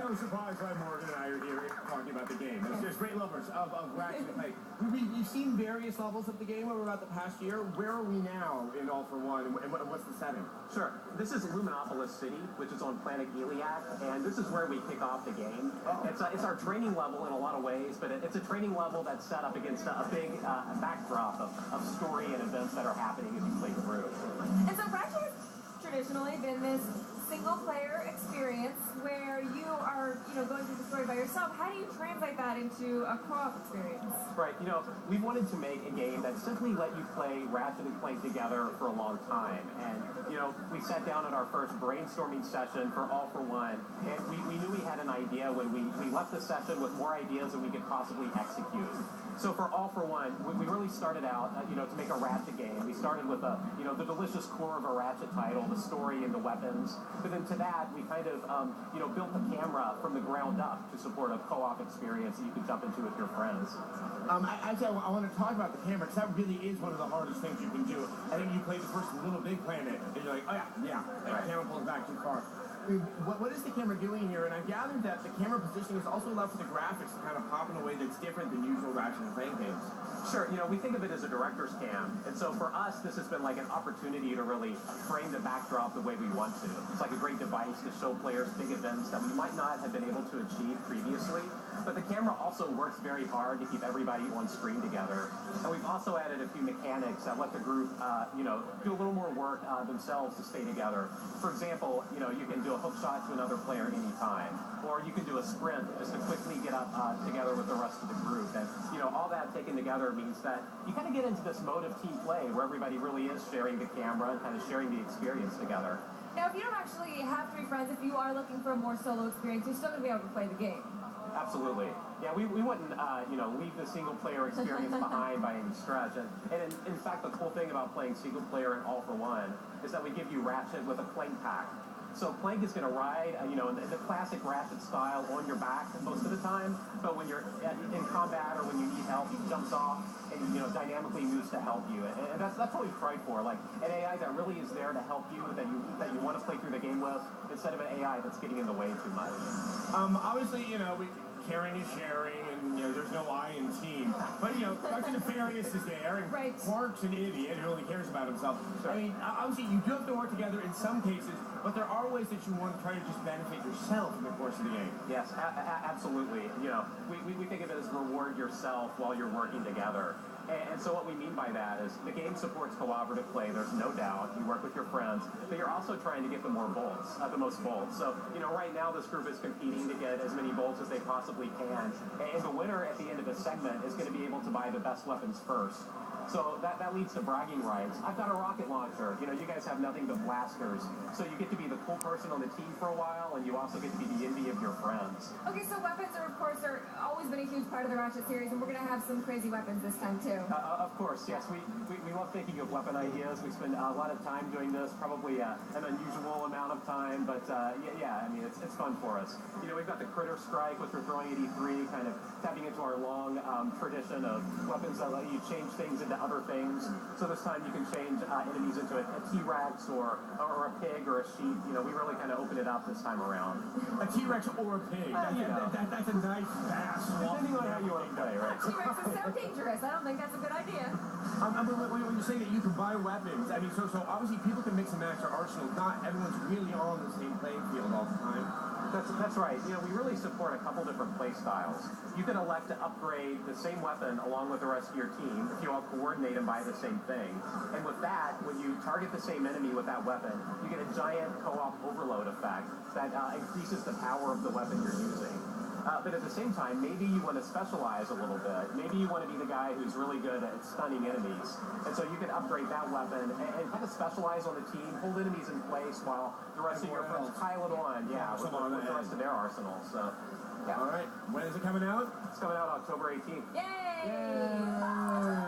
no surprise why Morgan and I are here talking about the game. It's just great lovers of Ratchet and Clank. You've seen various levels of the game over about the past year. Where are we now in All for One, and what's the setting? Sure. This is Luminopolis City, which is on planet Iliac, and this is where we kick off the game. Oh. It's our training level in a lot of ways, but it's a training level that's set up against a big backdrop of story and events that are happening as you play through. And so Ratchet has traditionally been this single-player experience where you are, going through the story by yourself. How do you translate that into a co-op experience? Right. We wanted to make a game that simply let you play Ratchet and Clank together for a long time. And, we sat down at our first brainstorming session for All for One, and we knew we had an idea when we left the session with more ideas than we could possibly execute. So for All for One, we really started out, to make a Ratchet game. We started with the delicious core of a Ratchet title, the story and the weapons. But then to that, we kind of, built the camera from the ground up to support a co-op experience that you could jump into with your friends. Actually, I want to talk about the camera, because that really is one of the hardest things you can do. I think you played the first Little Big Planet, and you're like, oh yeah, the camera pulls back too far. I mean, what is the camera doing here? And I gathered that the camera positioning is also allowed for the graphics to kind of pop in a way that's different than usual Ratchet and Clank games. Sure, we think of it as a director's cam. And so for us, this has been like an opportunity to really frame the backdrop the way we want to. It's like a great device to show players big events that we might not have been able to achieve previously. But the camera also works very hard to keep everybody on screen together. And we've also added a few mechanics that let the group, do a little more work themselves to stay together. For example, you can do a hook shot to another player anytime. Or you can do a sprint just to quickly get up together with the rest of the group. And, all that taken together means that you kind of get into this mode of team play where everybody really is sharing the camera and kind of sharing the experience together. Now, if you don't actually have three friends, if you are looking for a more solo experience, you're still going to be able to play the game. Absolutely. Yeah, we wouldn't, leave the single-player experience behind by any stretch. And in fact, the cool thing about playing single-player in All for One is that we give you Ratchet with a Clank pack. So Clank is going to ride, in the classic Ratchet style on your back most of the time. But when you're in combat or when you need help, he jumps off and, dynamically moves to help you. And that's what we've tried for, like an AI that really is there to help you, that you want to play through the game with, instead of an AI that's getting in the way too much. Obviously, caring is sharing, and there's no I in team. But Dr. Nefarious is there, and right. Quark's an idiot who only cares about himself. Sure. I mean, obviously you do have to work together in some cases, but there are ways that you want to try to just benefit yourself in the course of the game. Yes, absolutely. We think of it as reward yourself while you're working together. And so what we mean by that is the game supports cooperative play, there's no doubt. You work with your friends, but you're also trying to get the most bolts. So, right now this group is competing to get as many bolts as they possibly can. And the winner at the end of the segment is going to be able to buy the best weapons first. So that leads to bragging rights. I've got a rocket launcher. You guys have nothing but blasters. So you get to be the cool person on the team for a while, and you also get to be the envy of your friends. Okay, so weapons are, of course, always been a huge part of the Ratchet series, and we're going to have some crazy weapons this time, too. Of course, yes. We love thinking of weapon ideas. We spend a lot of time doing this, probably an unusual amount of time, but it's fun for us. We've got the Critter Strike, which we're throwing at E3, kind of tapping into our long tradition of weapons that let you change things into other things. So this time you can change enemies into a T-Rex or a pig or a sheep. We really kind of open it up this time around. A T-Rex or a pig. That's a nice fast. Depending on how you want to play, right? T-Rex is so dangerous. I don't think that's a good idea. When you say that you can buy weapons, I mean, so obviously people can mix and match their arsenal. Not everyone's really on the same playing field all the time. That's right. We really support a couple different play styles. You can elect to upgrade the same weapon along with the rest of your team if you all coordinate and buy the same thing. And with that, when you target the same enemy with that weapon, you get a giant co-op overload effect that increases the power of the weapon you're using. But at the same time, maybe you want to specialize a little bit. Maybe you want to be the guy who's really good at stunning enemies. And so you can upgrade that weapon and kind of specialize on the team, hold enemies in place while the rest of your friends pile it on, with the rest of their arsenal. So, yeah. All right. When is it coming out? It's coming out October 18th. Yay! Yay!